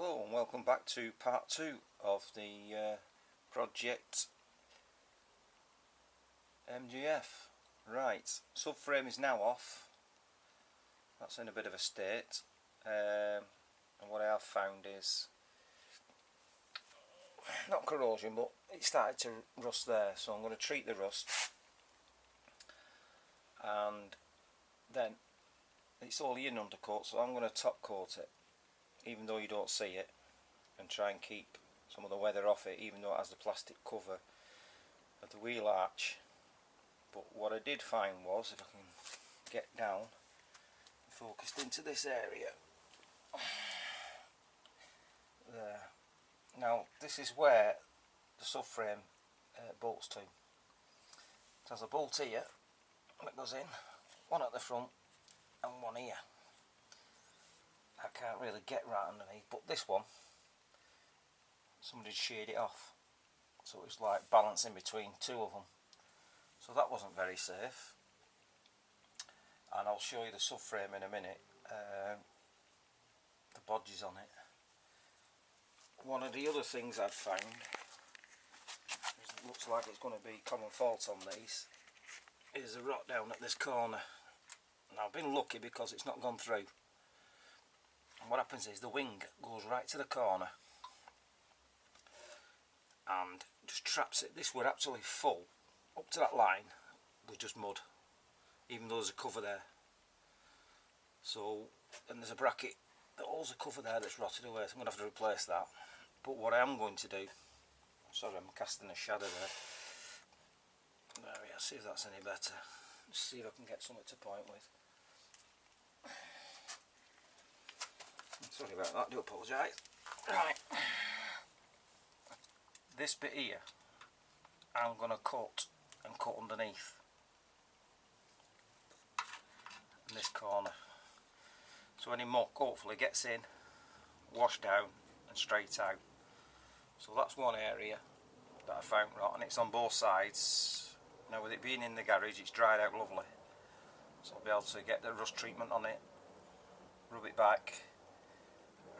Hello and welcome back to part 2 of the project MGF. Right, subframe is now off. That's in a bit of a state, and what I have found is not corrosion, but it started to rust there, so I'm going to treat the rust, and then it's all in undercoat, so I'm going to top coat it even though you don't see it, and try and keep some of the weather off it even though it has the plastic cover of the wheel arch. But what I did find was, if I can get down focused into this area there, now this is where the subframe bolts to. It has a bolt here that goes in, one at the front and one here. I can't really get right underneath, but this one, somebody sheared it off, so it's like balancing between two of them, so that wasn't very safe. And I'll show you the subframe in a minute, the bodges on it. One of the other things I'd found, it looks like it's going to be common fault on these, is a rot down at this corner. Now I've been lucky because it's not gone through. And what happens is the wing goes right to the corner and just traps it. This were absolutely full up to that line with just mud, even though there's a cover there. So, and there's a bracket that holds the cover there that's rotted away, so I'm going to have to replace that. But what I am going to do, sorry I'm casting a shadow there, there we are, see if that's any better. Let's see if I can get something to point with. Sorry about that, I do apologise. Right, this bit here I'm going to cut and cut underneath in this corner, so any muck hopefully gets in, washed down and straight out. So that's one area that I found rot, and it's on both sides. Now with it being in the garage, it's dried out lovely, so I'll be able to get the rust treatment on it, rub it back,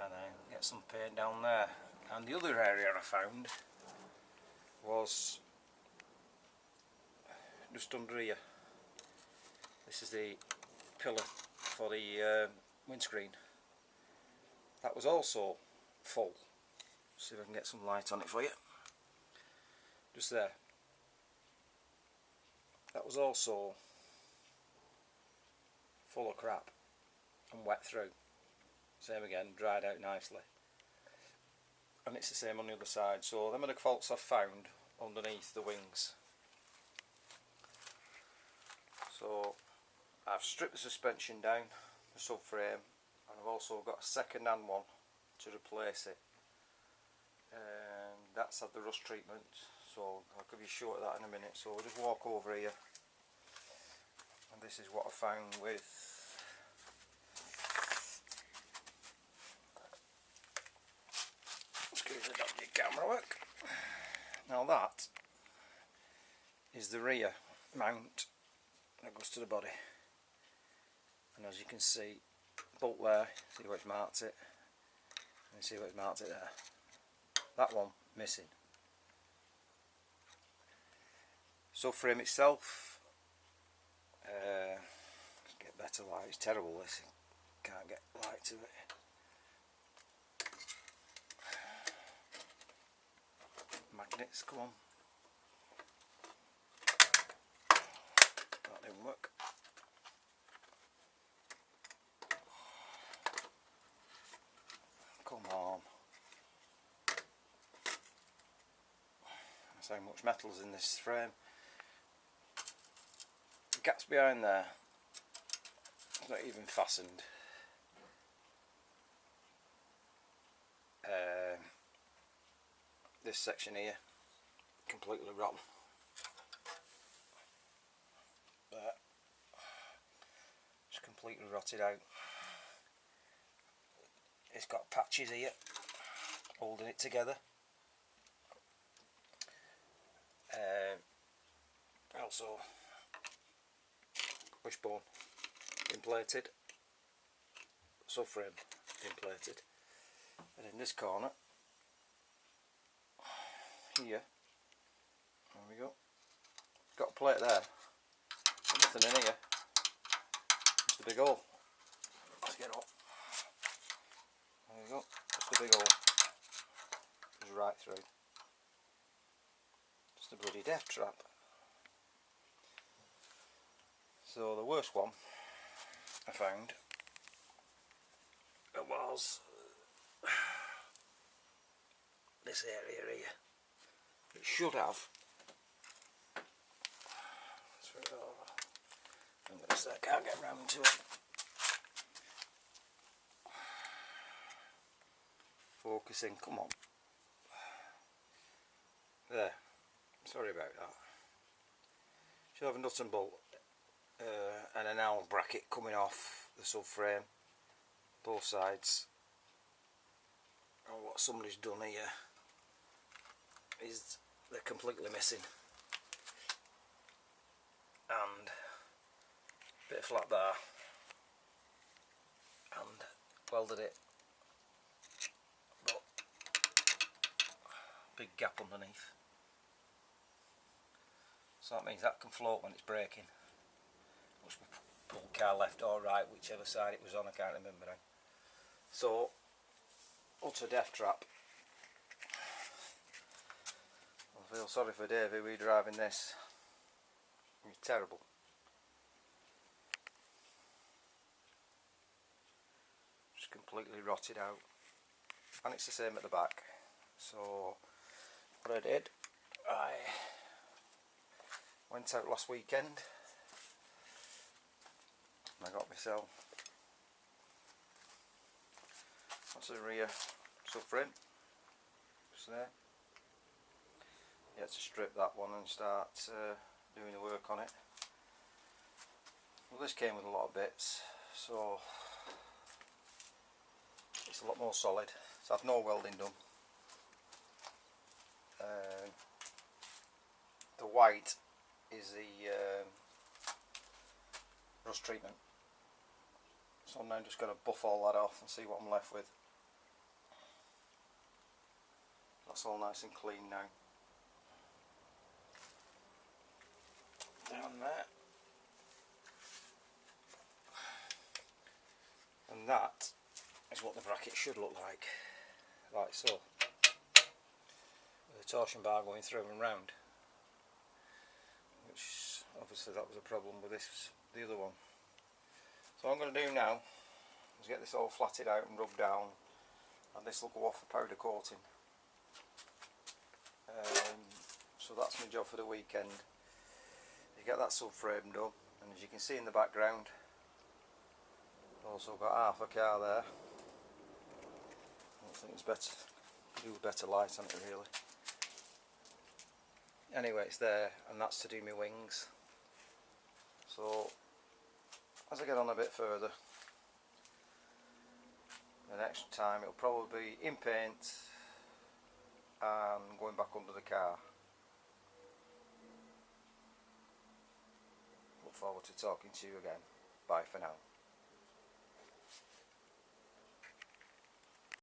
and then get some paint down there. And the other area I found was just under here. This is the pillar for the windscreen. That was also full. See if I can get some light on it for you. Just there. That was also full of crap and wet through. Same again, dried out nicely. And it's the same on the other side. So them are the faults I've found underneath the wings. So I've stripped the suspension down, the subframe, and I've also got a second hand one to replace it. And that's had the rust treatment, so I'll give you a shot of that in a minute. So we'll just walk over here, and this is what I found with the dodgy camera work. Now that is the rear mount that goes to the body, and as you can see, bolt there, see where it's marked it, and see where it's marked it there. That one missing. Subframe itself, let's get better light. It's terrible this, can't get light to it. Magnets, come on. That didn't work. Come on. That's how much metal's in this frame. The gaps behind there, it's not even fastened. This section here, completely rotten. There, it's completely rotted out. It's got patches here holding it together. Also, wishbone inflated, subframe inflated. And in this corner, here, there we go. Got a plate there. Nothing in here. Just a big hole. Let's get up. There we go. Just a big hole. Goes right through. Just a bloody death trap. So the worst one I found was this area here. It should have. Throw it over. I'm going to say I can't get round to it. Focusing, come on. There. Sorry about that. Should have a nut and bolt and an Allen bracket coming off the subframe, both sides. And what somebody's done here is they're completely missing. And a bit of flat bar, and welded it, but big gap underneath. So that means that can float when it's braking. Which we pull the car left or right, whichever side it was on, I can't remember now. So, utter death trap. I feel sorry for Davey, we're driving this. It's terrible. Just completely rotted out. And it's the same at the back. So, what I did, I went out last weekend and I got myself, that's the rear subframe, just there. You had to strip that one and start doing the work on it. Well, this came with a lot of bits, so it's a lot more solid. So I've no welding done. The white is the rust treatment. So I'm now just going to buff all that off and see what I'm left with. That's all nice and clean now. Down there. And that is what the bracket should look like so. With a torsion bar going through and round. Which obviously that was a problem with this, the other one. So what I'm going to do now is get this all flatted out and rubbed down, and this will go off for powder coating. So that's my job for the weekend. You get that subframe done, and as you can see in the background, also got half a car there. I think it's better, do a better light on it really. Anyway, it's there, and that's to do my wings. So as I get on a bit further, the next time it'll probably be in paint and going back under the car. Look forward to talking to you again. Bye for now.